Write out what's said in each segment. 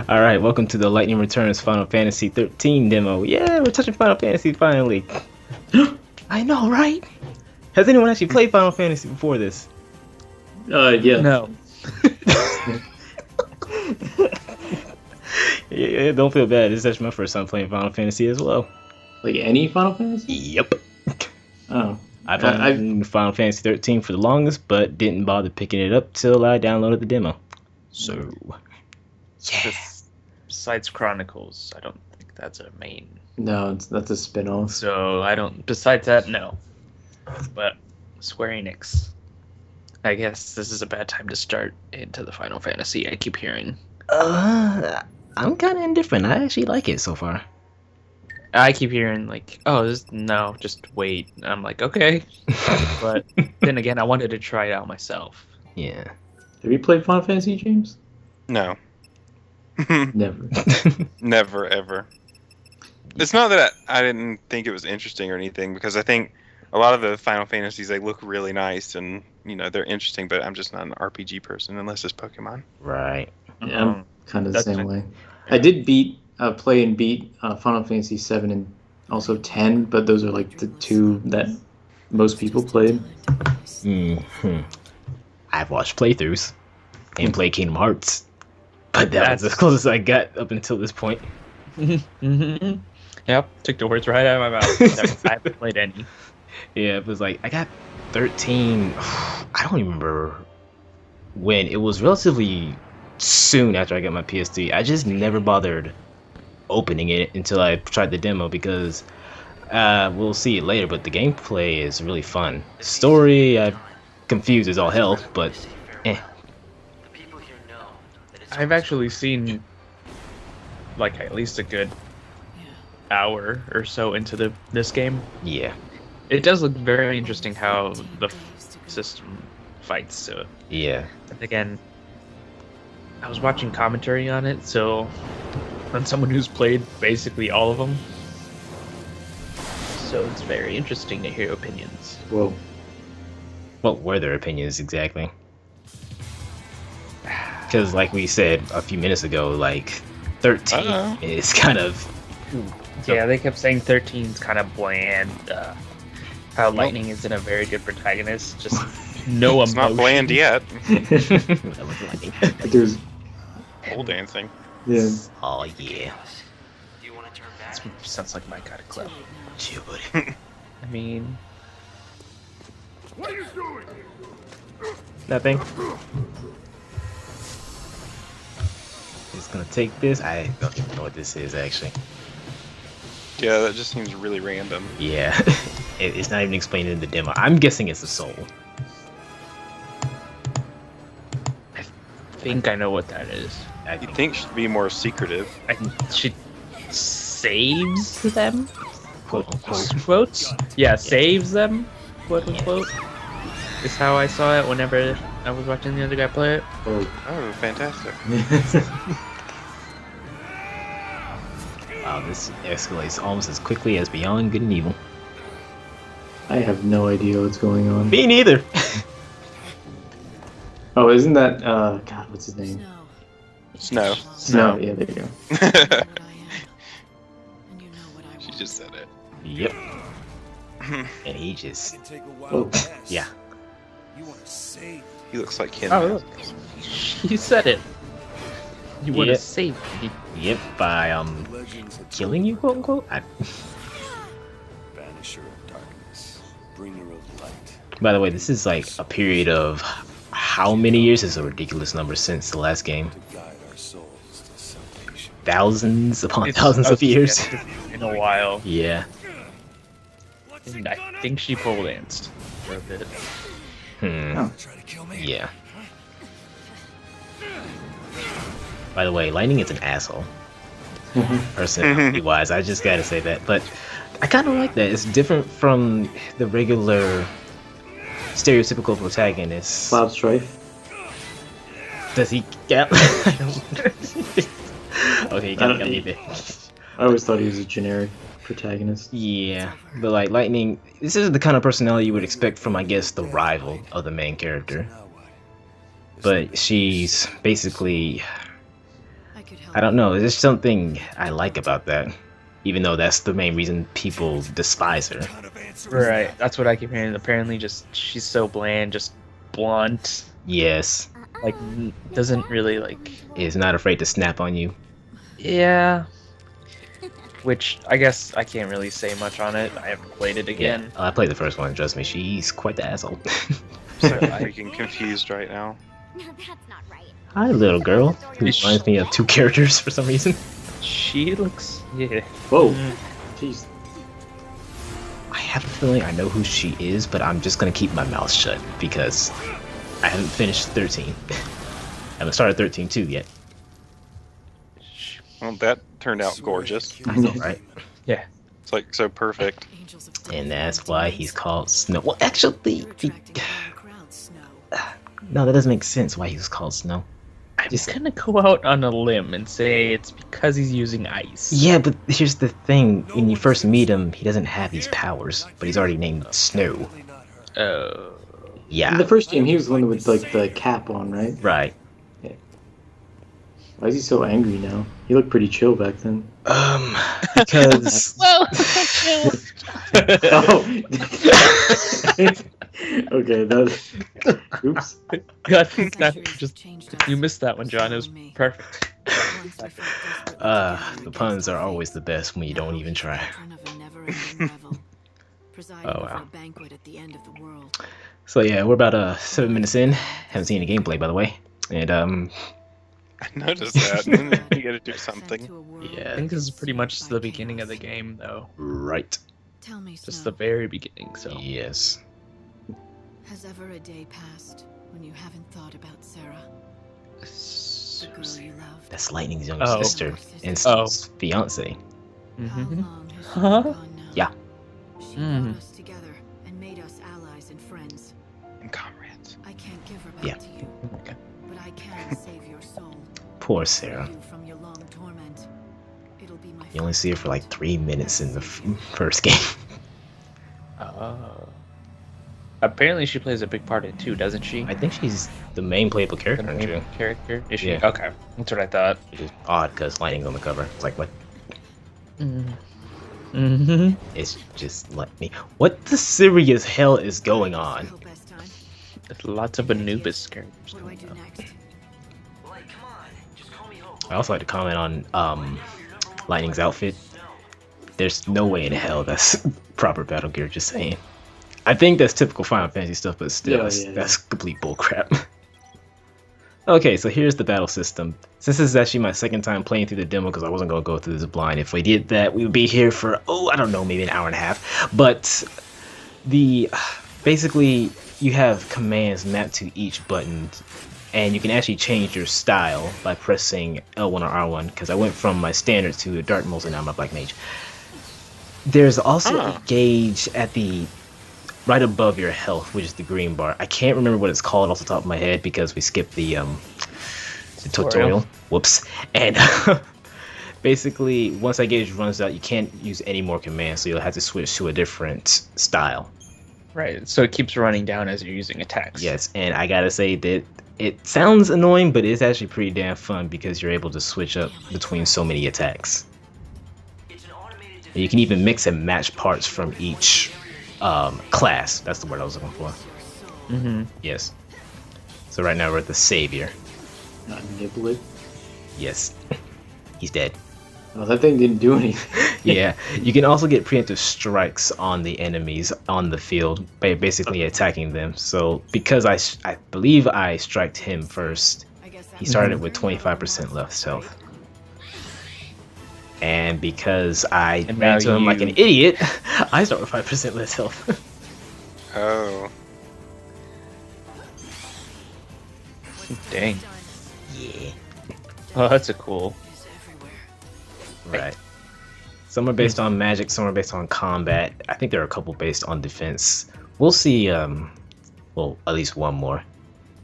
All right, welcome to the Lightning Returns Final Fantasy XIII demo. Yeah, we're touching Final Fantasy finally. I know, right? Has anyone actually played Final Fantasy before this? Yeah. No. Yeah, don't feel bad. This is actually my first time playing Final Fantasy as well. Like any Final Fantasy? Yep. Oh. I've owned Final Fantasy XIII for the longest, but didn't bother picking it up till I downloaded the demo. So, yeah. Besides Chronicles, I don't think that's a main. No, that's a spin-off. So I don't. Besides that, no. But Square Enix. I guess this is a bad time to start into the Final Fantasy. I keep hearing. I'm kind of indifferent. I actually like it so far. I keep hearing like, oh, no, just wait. And I'm like, okay. But then again, I wanted to try it out myself. Yeah. Have you played Final Fantasy, James? No. Never. Never, ever. It's not that I didn't think it was interesting or anything, because I think a lot of the Final Fantasies, they look really nice and, they're interesting, but I'm just not an RPG person unless it's Pokemon. Right. Yeah, I'm kind of the same way. I did play and beat Final Fantasy 7 and also 10, but those are like the two that most people played. I've watched playthroughs and played Kingdom Hearts, but that's as close as I got up until this point. Yep, took the words right out of my mouth. I haven't played any. Yeah, it was like I got 13. I don't even remember when. It was relatively soon after I got my PS3. I just never bothered opening it until I tried the demo because we'll see it later, but the gameplay is really fun. Story, I'm confused as all hell, but I've actually seen like at least a good hour or so into this game. Yeah. It does look very interesting how the system fights. So yeah. And again, I was watching commentary on it, so I'm someone who's played basically all of them. So it's very interesting to hear opinions. Whoa. What were their opinions exactly? Because like we said a few minutes ago, like 13 is kind of... Yeah, they kept saying 13's kind of bland. How Lightning isn't a very good protagonist. Just no It's emotion. not bland yet. There's Pole dancing. yeah. Oh yeah. This sounds like my kind of club. Chill, buddy. I mean... Nothing. Just gonna take this. I don't even know what this is actually. Yeah, that just seems really random. Yeah. It's not even explained in the demo. I'm guessing it's a soul. I think I know what that is. You'd think should be more secretive. She saves them? Quote unquote. Quotes? Yeah, saves them? Quote unquote. Is how I saw it whenever I was watching the other guy play it. Oh, fantastic. Wow, this escalates almost as quickly as Beyond Good and Evil. I have no idea what's going on. Me neither. Oh, isn't that God? What's his name? Snow. Snow. Yeah, there you go. She just said it. Yep. And he just... Oh. Yeah. He looks like Ken. Oh, look. He said it. You want to Yep. save me. Yep, by killing you, quote unquote. Banisher of darkness, bringer of light. By the way, this is like a period of how many years? It's a ridiculous number since the last game. To guide our souls to salvation. Thousands upon thousands of years. In a while. Yeah. And I think she pole danced for a bit. Oh. Try to kill me. Yeah. By the way, Lightning is an asshole. Personality-wise, I just gotta say that. But I kind of like that. It's different from the regular stereotypical protagonist. Cloud Strife. Does he get? Okay, you got me there. I always thought he was a generic protagonist. Yeah, but like Lightning, this is the kind of personality you would expect from, I guess, the rival of the main character. But she's basically I don't know. There's something I like about that, even though that's the main reason people despise her. Right. That's what I keep hearing. Apparently, just she's so bland, just blunt. Yes, Like doesn't really like. is not afraid to snap on you. Yeah. Which I guess I can't really say much on it. I haven't played it again. I played the first one. Trust me, she's quite the asshole. So I'm freaking confused right now. No, that's not right. Hi, little girl. Who reminds me of two characters for some reason. She looks. Yeah. Whoa. Mm. Jeez. I have a feeling I know who she is, but I'm just gonna keep my mouth shut because I haven't finished 13. I haven't started 13-2 yet. Well, that turned out gorgeous. I know. Right? It's like so perfect. And that's why he's called Snow. Well, actually, no, that doesn't make sense why he was called Snow. I'm just gonna go out on a limb and say it's because he's using ice. Yeah, but here's the thing. When you first meet him, he doesn't have these powers, but he's already named Snow. Oh. Yeah. In the first game, he was the one with like the cap on, right? Right. Why is he so angry now? He looked pretty chill back then. Because... Well. Oh. Okay, that. Oops. God, you missed that one, John. It was perfect. the puns are always the best when you don't even try. Oh, wow. So yeah, we're about 7 minutes in. Haven't seen any gameplay, by the way. And I noticed that. You gotta do something. I yeah, think this is pretty much the beginning of the game, though. right. Tell me, Just Snow, the very beginning. So. Yes. has ever a day passed when you haven't thought about Sarah, the girl you loved? That's Lightning's younger Oh. sister and Oh. fiance. How Mm-hmm. long has she Huh? been gone now? Yeah. She Mm. brought us together and made us allies and friends. And comrades. I can't give her back Yeah. to you, Okay. but I can save your soul. Poor Save Sarah. you from your long torment. It'll be my You only see her for like first 3 minutes in the first game. Apparently, she plays a big part in it too, doesn't she? I think she's the main playable The character, main too. character? Is she? Yeah. Okay, that's what I thought. Which is odd because Lightning's on the cover. It's like, what? Mm-hmm. It's just like me. What the serious hell is going on? Hope best time. There's lots of Anubis characters What do I coming do up. next? I also like to comment on Lightning's outfit. There's no way in hell that's proper battle gear, just saying. I think that's typical Final Fantasy stuff, but still, that's complete bullcrap. Okay, so here's the battle system. Since this is actually my second time playing through the demo, because I wasn't going to go through this blind. If we did that, we would be here for, I don't know, maybe an hour and a half. But basically, you have commands mapped to each button, and you can actually change your style by pressing L1 or R1, because I went from my standard to a Dark Mode, and now I'm a Black Mage. There's also a gauge at the right above your health, which is the green bar. I can't remember what it's called off the top of my head because we skipped the tutorial. Whoops. And basically, once that gauge runs out, you can't use any more commands, so you'll have to switch to a different style. Right, so it keeps running down as you're using attacks. Yes, and I gotta say that it sounds annoying, but it's actually pretty damn fun because you're able to switch up between so many attacks. And you can even mix and match parts from each class. That's the word I was looking for. Mm-hmm. Yes. So right now we're at the Savior. Not Niblet. Yes. He's dead. Oh, that thing didn't do anything. Yeah. You can also get preemptive strikes on the enemies on the field by basically attacking them. So because I believe I striked him first, I guess he started with 25% less health. And because I And ran now to him like an you- idiot, I start with 5% less health. Oh. Dang. Yeah. Oh, that's a cool. is everywhere. Right. Some are based on magic, some are based on combat. I think there are a couple based on defense. We'll see, well, at least one more.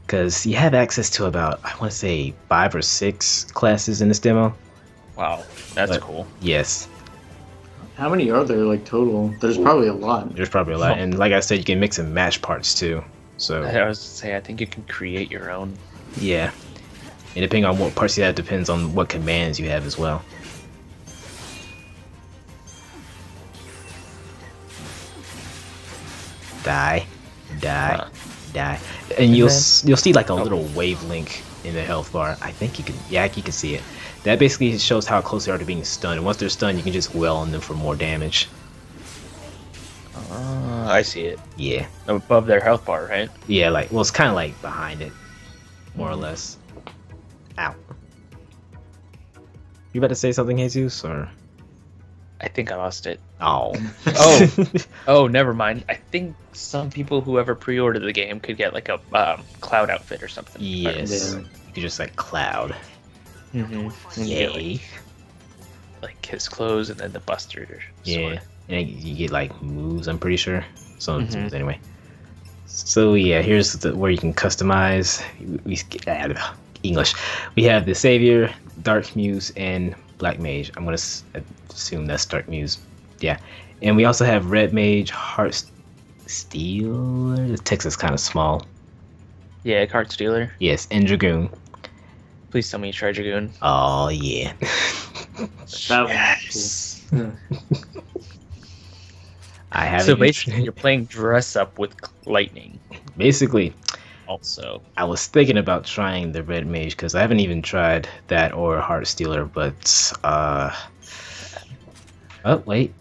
Because you have access to about, I want to say, 5 or 6 classes in this demo. Wow, that's But- cool. Yes, How many are there, like, total? There's probably a lot. there's probably a lot. And like I said, you can mix and match parts too. So, I was to say, I think you can create your own. yeah. And depending on what parts you have, depends on what commands you have as well. Die, die, die, and you'll see like a little wavelength in the health bar. I think you can, yeah, you can see it. That basically shows how close they are to being stunned. Once they're stunned, you can just wail on them for more damage. I see it. Yeah. Above their health bar, right? Yeah, like, well, it's kind of like behind it, more or less. Ow. You about to say something, Jesus, or? I think I lost it. Oh. Oh, never mind. I think some people who ever pre-ordered the game could get like a cloud outfit or something. Yes. Yeah. You could just like cloud. Mm-hmm. Yay. Like his clothes and then the buster. Yeah. And you get like moves, I'm pretty sure. So Mhm. anyway. So yeah, here's where you can customize. English. We have the Savior, Dark Muse, and Black Mage. I'm gonna assume that's Dark Muse. Yeah. And we also have Red Mage, Heart Stealer. The text is kind of small. Yeah, Card Stealer. Yes, and Dragoon. Please tell me you try Dragoon. Oh yeah. Yes. Cool. I haven't. So basically, you're playing dress up with lightning. Basically, Also, I was thinking about trying the Red Mage because I haven't even tried that or Heart Stealer, but oh wait.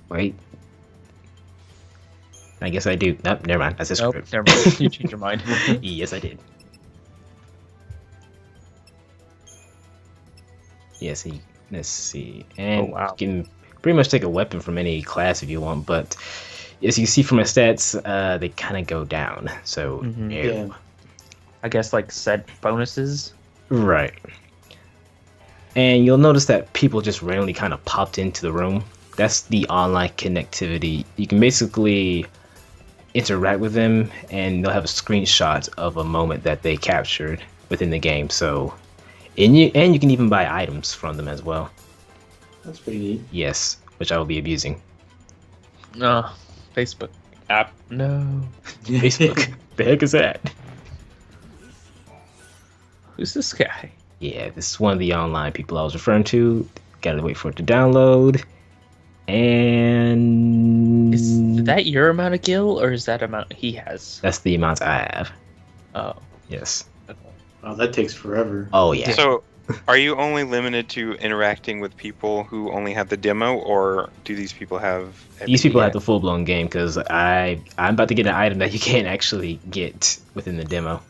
I guess I do. Nope, never mind. That's a nope, script. never mind. You changed your mind. Yes, I did. Yes, let's see. And Oh, wow. you can pretty much take a weapon from any class if you want, but as you see from my stats, they kind of go down. So, Mhm. Yeah. I guess like set bonuses. Right. And you'll notice that people just randomly kind of popped into the room. That's the online connectivity. You can basically interact with them and they'll have a screenshot of a moment that they captured within the game. So, and you can even buy items from them as well. That's pretty neat. Yes, which I will be abusing. No, Facebook app. No. Facebook. The heck is that? Who's this guy? Yeah, this is one of the online people I was referring to. Gotta wait for it to download. And Is that your amount of gil, or is that amount he has? that's the amount I have. Oh. Yes. Oh, that takes forever. Oh yeah. So, are you only limited to interacting with people who only have the demo, or do these people have? These people everything have the full blown game because I'm about to get an item that you can't actually get within the demo.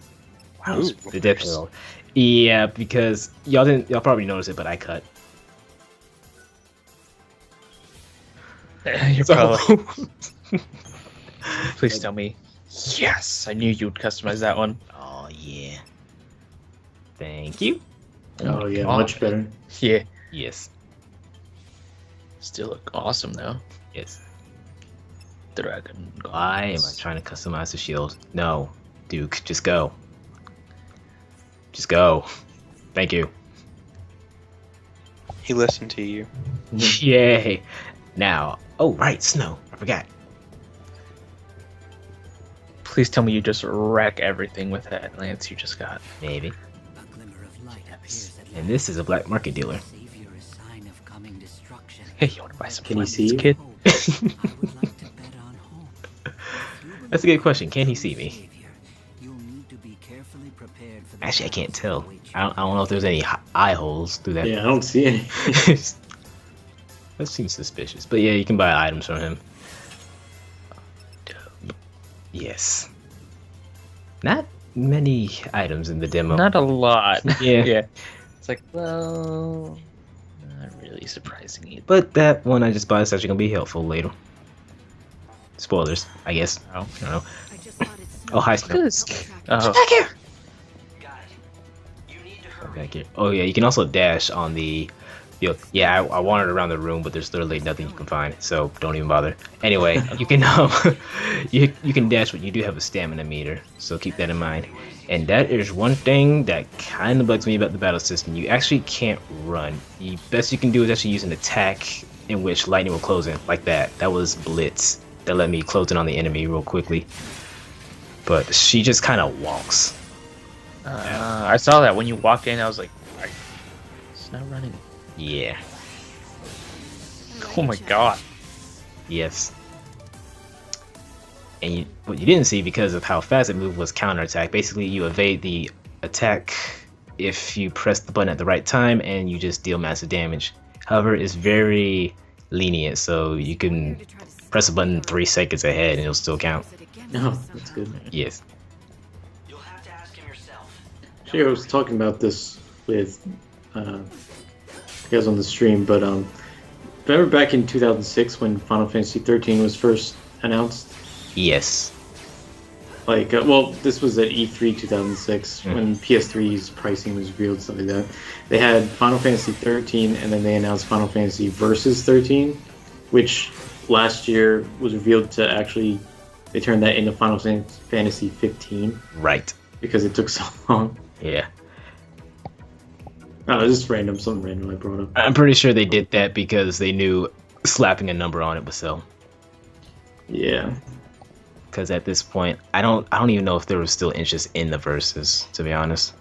Wow. Ooh. The Death Hill. Yeah, because y'all probably noticed it, but I cut. You're So- probably. Please tell me. Yes, I knew you'd customize that one. Oh yeah. Thank you. Oh my yeah, God. much better. Yeah. Yes. Still look awesome though. Yes. Dragon. Why am I trying to customize the shield? No, Duke, just go. Just go. Thank you. He listened to you. Yay. Now, oh right, snow. I forgot. Please tell me you just wreck everything with that lance you just got. Maybe. A glimmer of light appears at And this is a black market dealer. Savior is sign of coming destruction. Hey, you want to buy some Can you lances, see you? kid? Hope. I would like to bet on hope. That's a good question. Can he see me? Savior, you'll need to be carefully prepared for the Actually, I can't battles tell. that await you. I don't know if there's any eye holes through that. Yeah, I don't see any. That seems suspicious. But yeah, you can buy items from him. Yes. Not many items in the demo. Not a lot. Yeah. Yeah. It's like, well, not really surprising either. But that one I just bought is actually going to be helpful later. Spoilers, I guess. I don't know. I just thought it's Oh, hi, Look Snow. at this. Oh, Back here! Back here. Oh, yeah, you can also dash on the... Yeah, I wandered around the room, but there's literally nothing you can find, so don't even bother. Anyway, you can you can dash, but you do have a stamina meter, so keep that in mind. And that is one thing that kind of bugs me about the battle system. You actually can't run. The best you can do is actually use an attack in which lightning will close in, like that. That was Blitz. That let me close in on the enemy real quickly. But she just kind of walks. I saw that when you walked in. I was like, It's not running. Yeah. Oh my god. Yes. And what you didn't see because of how fast it moved was counterattack. Basically, you evade the attack if you press the button at the right time and you just deal massive damage. However, it's very lenient, so you can press a button 3 seconds ahead and it'll still count. Oh, that's good. Yes. Actually, I was talking about this with guys on the stream, but remember back in 2006 when Final Fantasy 13 was first announced? Yes. Like, well, this was at E3 2006 when PS3's pricing was revealed, stuff like that. They had Final Fantasy 13, and then they announced Final Fantasy Versus 13, which last year was revealed to actually, they turned that into Final Fantasy 15. Right. Because it took so long. Yeah. Oh, it's just random, something random I brought up. I'm pretty sure they did that because they knew slapping a number on it would sell. Yeah. Because at this point, I don't even know if there was still interest in the verses, to be honest.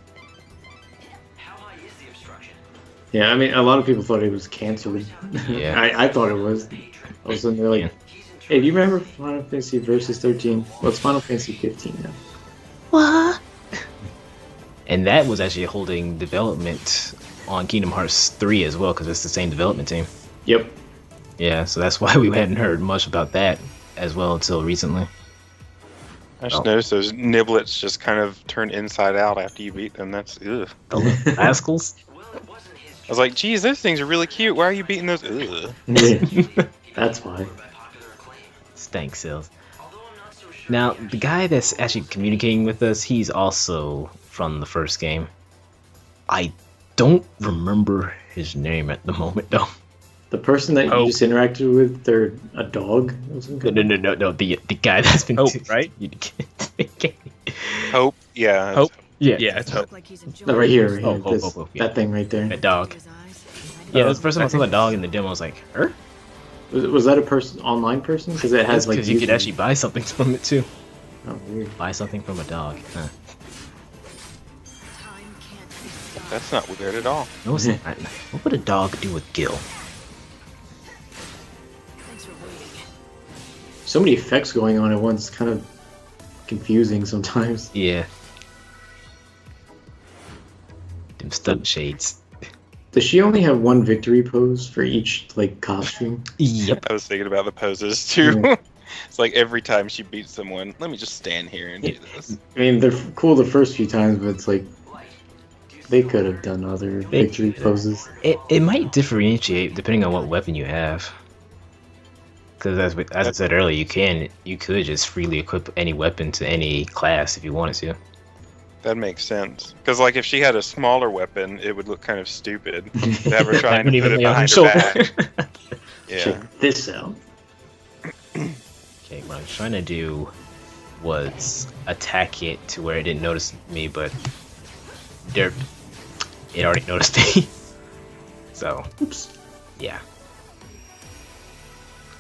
Yeah, I mean, a lot of people thought it was canceled. Yeah. I thought it was. All of a sudden, they're like, hey, do you remember Final Fantasy Versus 13? Well, it's Final Fantasy 15 now. What? And that was actually holding development on Kingdom Hearts 3 as well, because it's the same development team. Yep. Yeah, so that's why we hadn't heard much about that as well until recently. I just noticed those niblets just kind of turn inside out after you beat them. That's ugh. The little rascals. I was like, geez, those things are really cute. Why are you beating those? Ugh. Yeah, that's why. Stank cells. Now, the guy that's actually communicating with us, he's also from the first game. I don't remember his name at the moment, though. The person that you just interacted with, they're a dog? Or something? No. The guy that's been... Hope, right? Hope? Yeah. Hope? Yeah. Yeah, it's Hope. No, right here. Right Oh, here. oh, This- oh, oh, yeah. That thing right there. That dog. Yeah, that's the first time I saw the dog in the demo. I was like, her? Was that a person, online person? Because it has like. Because you could username. actually buy something from it too. Oh, weird. Buy something from a dog. Huh. That's not weird at all. No, it's not. What would a dog do with Gil? So many effects going on at once. It's kind of confusing sometimes. Yeah. Them stunt shades. Does she only have one victory pose for each like costume? Yep. I was thinking about the poses too. Yeah. It's like every time she beats someone, let me just stand here and do this. I mean, they're cool the first few times, but it's like they could have done other victory poses. It might differentiate depending on what weapon you have. Because as I said earlier, you could just freely equip any weapon to any class if you wanted to. That makes sense. Because like if she had a smaller weapon, it would look kind of stupid to have her trying to put it behind her back. Yeah. Check this out. Okay, what I was trying to do was attack it to where it didn't notice me, but derp, it already noticed me. So, Oops. yeah.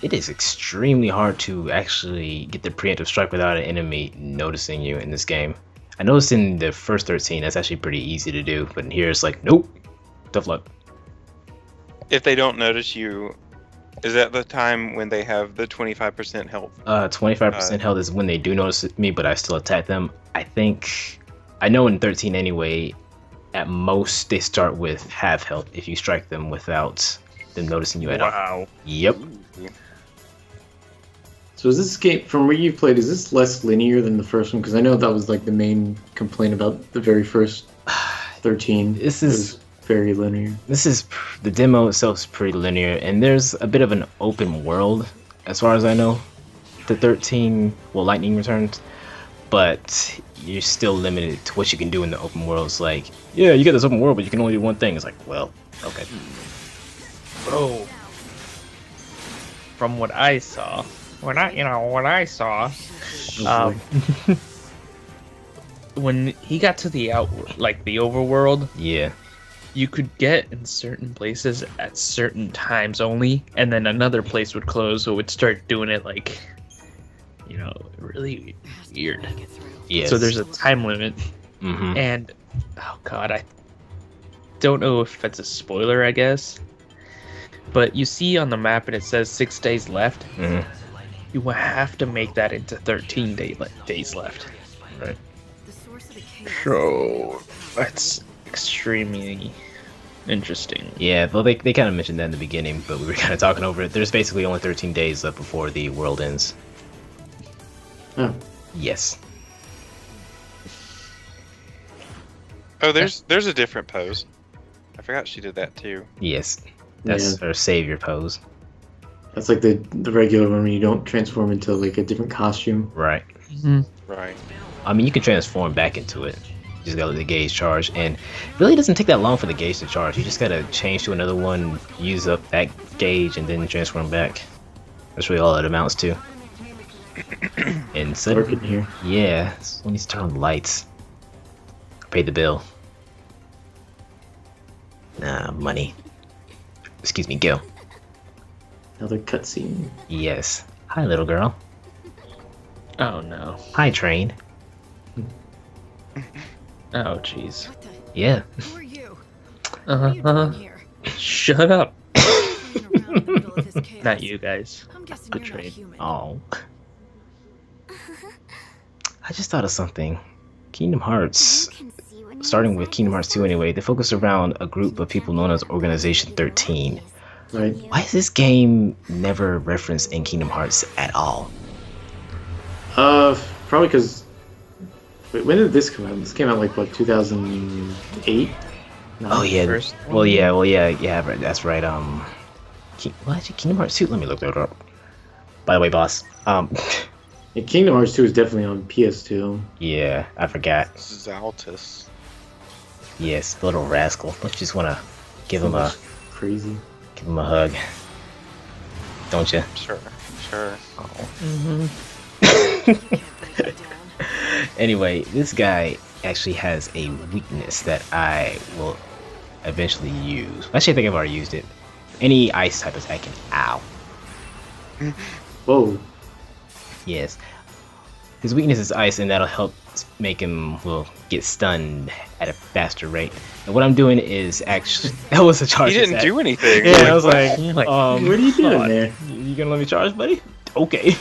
It is extremely hard to actually get the preemptive strike without an enemy noticing you in this game. I noticed in the first 13 that's actually pretty easy to do, but in here it's like, nope, tough luck. If they don't notice you, is that the time when they have the 25% health? 25% health is when they do notice me, but I still attack them. I know in 13 anyway, at most they start with half health if you strike them without them noticing you at all. Wow. Yep. So is this game, from where you've played, is this less linear than the first one? Because I know that was like the main complaint about the very first 13. This It is was very linear. the demo itself is pretty linear, and there's a bit of an open world as far as I know. The 13, well, Lightning Returns, but you're still limited to what you can do in the open world. It's like, yeah, you get this open world, but you can only do one thing. It's like, well, okay. Bro. From what I saw, what I saw, when he got to the the overworld, Yeah. you could get in certain places at certain times only, and then another place would close, so it would start doing it like, really weird. Yes. So there's a time limit, Mm-hmm. and oh god, don't know if that's a spoiler, I guess. But you see on the map and it says 6 days left. Mhm. You will have to make that into 13 days left. Right. The source of the chaos. So that's extremely interesting. Yeah, well, they kind of mentioned that in the beginning, but we were kind of talking over it. There's basically only 13 days left before the world ends. Oh, Yes. Oh, there's a different pose. I forgot she did that too. Yes. That's her savior pose. that's like the regular one when you don't transform into like a different costume. Right. Right. I mean, you can transform back into it. You just gotta let the gauge charge, and it really doesn't take that long for the gauge to charge. You just gotta change to another one, use up that gauge, and then transform back. That's really all it amounts to. And so, Working here. yeah, so we need to turn on the lights. Pay the bill. Nah, money. Excuse me, Gil. Another cutscene. Yes. Hi, little girl. Oh no. Hi, train. Oh jeez. What the? Yeah. Who are you? What are you doing here? Shut up. Playing around in the middle of this chaos. Not you guys. I'm guessing you're not Betrayed. human. Oh. I just thought of something. Kingdom Hearts, starting with Kingdom Hearts 2 anyway, they focus around a group of people known as Organization 13. Right. Why is this game never referenced in Kingdom Hearts at all? Probably because. Wait, when did this come out? This came out like what, 2008? Oh yeah. First Well yeah, right, that's right. Actually, Kingdom Hearts 2. Let me look that up. By the way, boss. Yeah, Kingdom Hearts 2 is definitely on PS2. Yeah, I forgot. Zaltus. Yes, the little rascal. Don't you just want to give him a Crazy. hug? Don't you? Sure. Sure. Anyway, this guy actually has a weakness that I will eventually use. Actually, I think I've already used it. Any ice type attack can. Ow. Whoa. Yes. His weakness is ice, and that'll help make him, well, get stunned at a faster rate. And what I'm doing is actually... That was a charge He didn't attack. do anything. Yeah, I was like, What are you doing hold on. there? You gonna let me charge, buddy? Okay.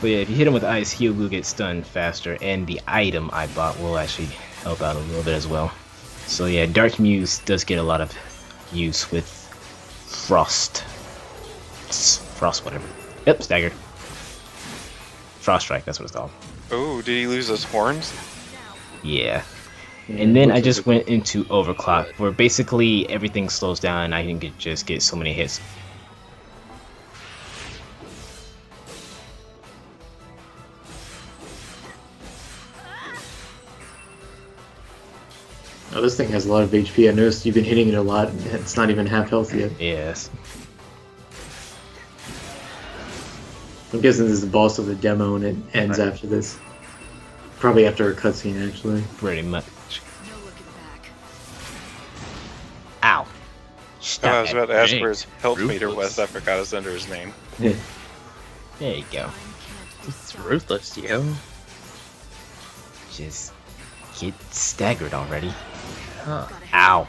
But yeah, if you hit him with ice, he will get stunned faster, and the item I bought will actually help out a little bit as well. So yeah, Dark Muse does get a lot of use with Frost. Frost, whatever. Yep, staggered. Frost Strike, that's what it's called. Oh, did he lose those horns? Yeah. Yeah, And then looks I like just it. went into Overclock, where basically everything slows down and I can just get so many hits. Oh, this thing has a lot of HP. I noticed you've been hitting it a lot. And it's not even half health yet. Yes. I'm guessing this is the boss of the demo and it ends after this. Probably after a cutscene, actually. Pretty much. No looking back. Ow. Oh, Stop I was it. about to ask Dang. where his health meter Ruthless. was. I forgot it's under his name. Yeah. There you go. It's ruthless, yo. Just get staggered already. Huh. Ow.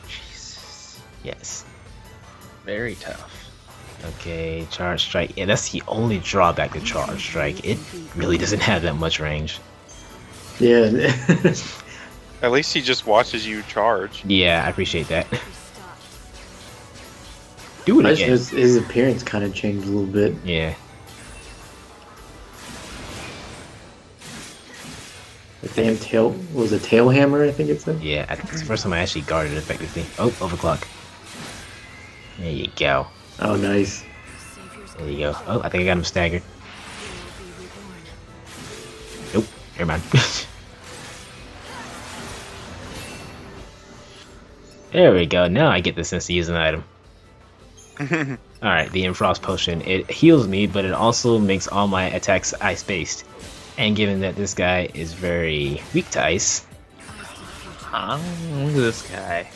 Jesus. Yes. Very tough. Okay, Charge Strike. Yeah, that's the only drawback to Charge Strike. It really doesn't have that much range. Yeah. At least he just watches you charge. Yeah, I appreciate that. We stopped. Do it I just again. noticed his appearance kind of changed a little bit. Yeah. The damn tail was a tail hammer, I think it said. Yeah, I think it's the first time I actually guarded effectively. Oh, overclock. There you go. Oh, nice. Savior's There you go. Oh, I think I got him staggered. will be reborn. Nope. Never mind. There we go. Now I get the sense to use an item. Alright, the Infrost Potion. It heals me, but it also makes all my attacks ice-based. And given that this guy is very weak to ice, Huh? Look at this guy.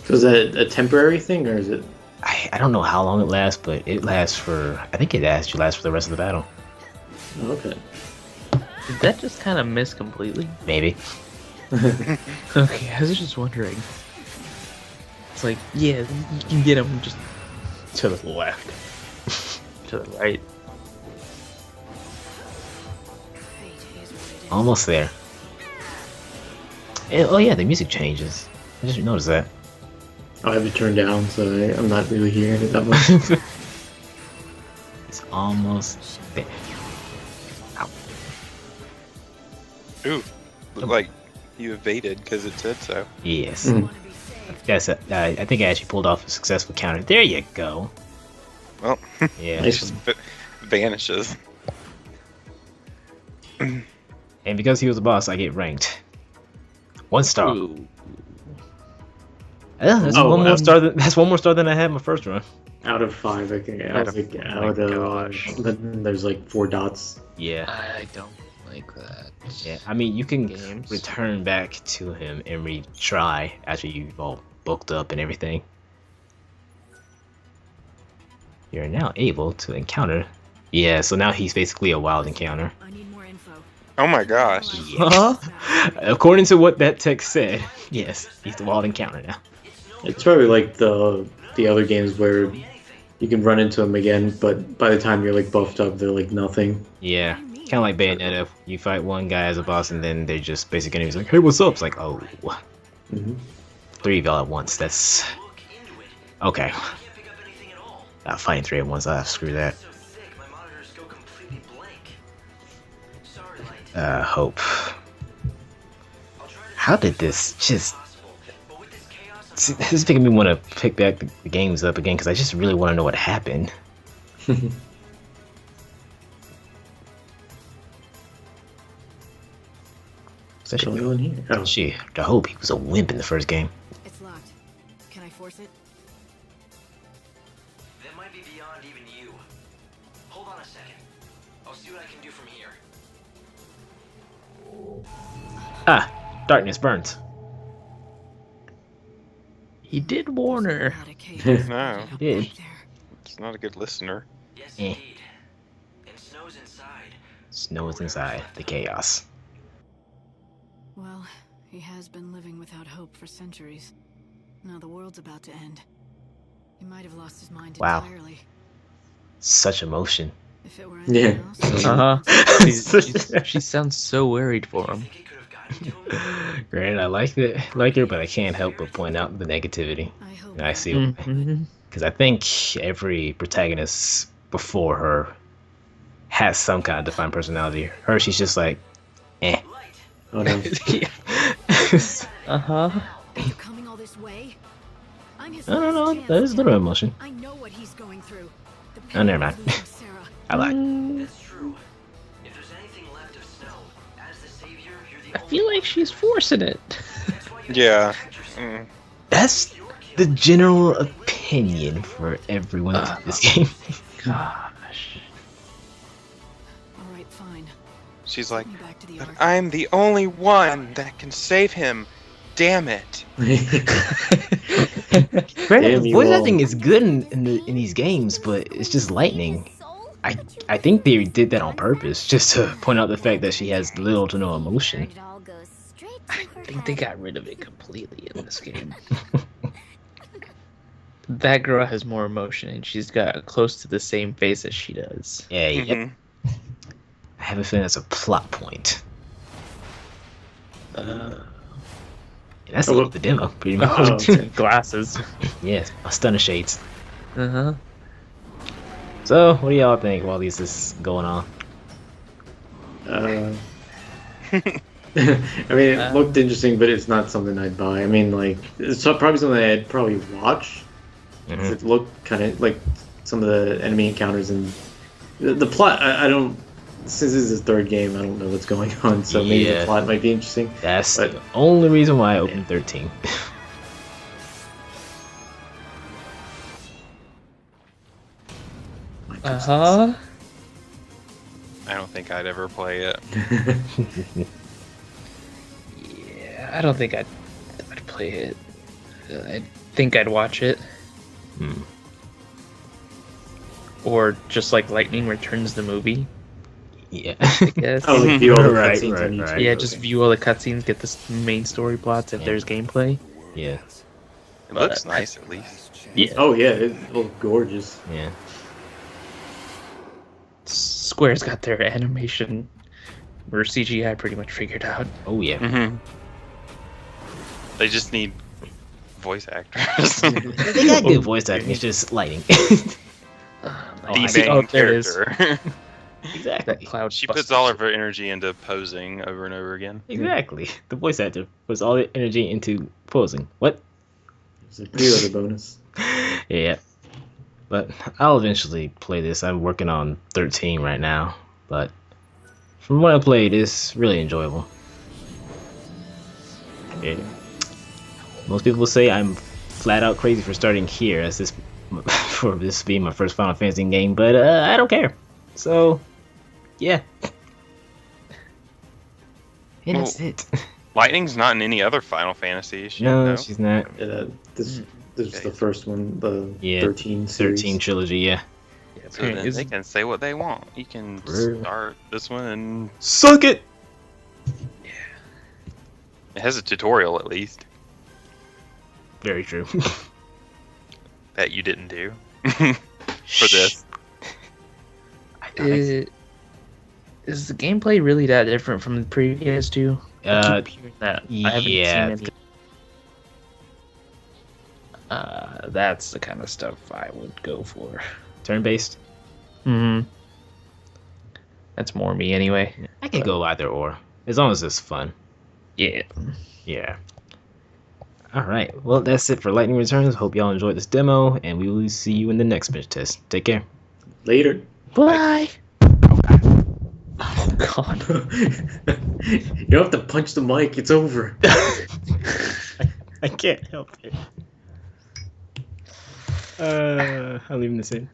So is that a temporary thing, or is it? I don't know how long it lasts, but it lasts for... I think it actually lasts for the rest of the battle. Oh, okay. Did that just kind of miss completely? Maybe. Okay, I was just wondering. It's like, yeah, you can get him just To the left. to the right. Fate is what it is. Almost there. Oh yeah, the music changes. I just noticed that. I have it turned down, so I'm not really hearing it that much. It's almost there. Ow. Ooh, looked like you evaded because it said so. Yes. Mhm. Wanna be safe. Yes, I think I actually pulled off a successful counter. There you go. Well, Yeah. Nice. just vanishes. And because he was a boss, I get ranked. 1 star. Ooh. Yeah, that's Oh, one more star. That's 1 more star than I had my first run. Out of 5, I think. I Out was of- like, oh my out of. gosh. Then there's like 4 dots. Yeah. I don't like that. Yeah. I mean, you can Games. return back to him and retry after you've all bulked up and everything. You're now able to encounter. Yeah. So now he's basically a wild encounter. I need more info. Oh my gosh. Yeah. According to what that text said, yes, he's the wild encounter now. It's probably like the other games where you can run into them again, but by the time you're like buffed up, they're like nothing. Yeah. Kind of like Bayonetta. You fight one guy as a boss, and then they're just basic enemies like, "Hey, what's up?" It's like, oh, Hmm 3 of y'all at once. That's okay. Fighting 3 at once. Screw that. Hope. How did this just? See, this is making me want to pick back the games up again because I just really want to know what happened. Especially, Going in here. Oh, gee, to hope he was a wimp in the first game. It's locked. Can I force it? That might be beyond even you. Hold on a second. I'll see what I can do from here. Ah, darkness burns. He did warn her. Out of chaos. No, He did. Right there. it's not a good listener. Yes, Eh. indeed. And snow's inside. Snow is inside the chaos. Well, he has been living without hope for centuries. Now the world's about to end. He might have lost his mind Wow. entirely. Such emotion. If it were Yeah. anyone else, Uh-huh. She sounds so worried for him. Think it could have gotten to him? Granted, I like her, but I can't help but point out the negativity. I hope And I see Mhm. because I think every protagonist before her has some kind of defined personality. Her, she's just like, eh. oh no. Uh-huh. Are you coming all this way? I'm his I don't last know. chance, There's a little Tim. emotion. I know what he's going through. The Oh, never pain mind. of losing Sarah. I lied. That's true. If there's anything left of Snow, as the savior, you're I the feel like she's forcing it. That's why you Yeah. protect yourself. Mm. That's the general opinion for everyone in this game. Gosh. All right, fine. She's like, Take me back to the but Ark. I'm the only one that can save him. Damn it. Granted, Damn the you voice all. acting is good in these games, but it's just lightning. I think they did that on purpose, just to point out the fact that she has little to no emotion. I think they got rid of it completely in this game. That girl has more emotion, and she's got close to the same face as she does. Yeah, yep. Mhm. I have a feeling that's a plot point. Uh, And that's Oh, the demo, pretty much. Oh, okay. glasses. Yes, a stunner shades. Uh-huh. So, what do y'all think while this is going on? I mean, it looked interesting, but it's not something I'd buy. I mean, like, it's probably something I'd probably watch. Mhm. It looked kind of like some of the enemy encounters and the plot. I don't. Since this is the third game, I don't know what's going on. So maybe Yeah. the plot might be interesting. That's But- the only reason why I opened 13. Uh-huh. I don't think I'd ever play it. Yeah, I don't think I'd play it. I think I'd watch it. Hmm. Or just like Lightning Returns the movie. Yeah. I guess. Oh, like view all the Right, cutscenes right, on YouTube. right. Yeah, just view all the cutscenes, get the main story plots if Yeah. there's gameplay. Yeah. It looks nice at least. Yeah. Oh yeah, it looks gorgeous. Yeah. Square's got their animation or CGI pretty much figured out. Oh yeah. Mm-hmm. They just need voice actors. They got good voice acting. It's just lighting. Oh, The I see. main Oh, there it is. character. Exactly. That cloud. She puts all of her energy into posing over and over again. Exactly. The voice actor puts all the energy into posing. What? It's a preloader bonus. Yeah. But I'll eventually play this. I'm working on 13 right now. But from what I played, it's really enjoyable. Yeah. Most people say I'm flat out crazy for starting here as this for this being my first Final Fantasy game, but I don't care. So, yeah. And that's it. Lightning's not in any other Final Fantasy. No, she's not. Yeah, this is Okay. the first one, the Yeah, 13 series. 13 trilogy, yeah. So then they can say what they want. You can Really? start this one, and Suck it! it has a tutorial at least Very true. that you didn't do for this. Is the gameplay really that different from the previous two? I keep hearing that. I haven't yeah. seen any. That's the kind of stuff I would go for. Turn-based? Hmm. That's more me anyway. I can go either or, as long as it's fun. Yeah. Yeah. Alright, well, that's it for Lightning Returns. Hope y'all enjoyed this demo, and we will see you in the next bench test. Take care. Later. Bye. Oh God. You don't have to punch the mic. It's over. I can't help it. I'm leaving this in.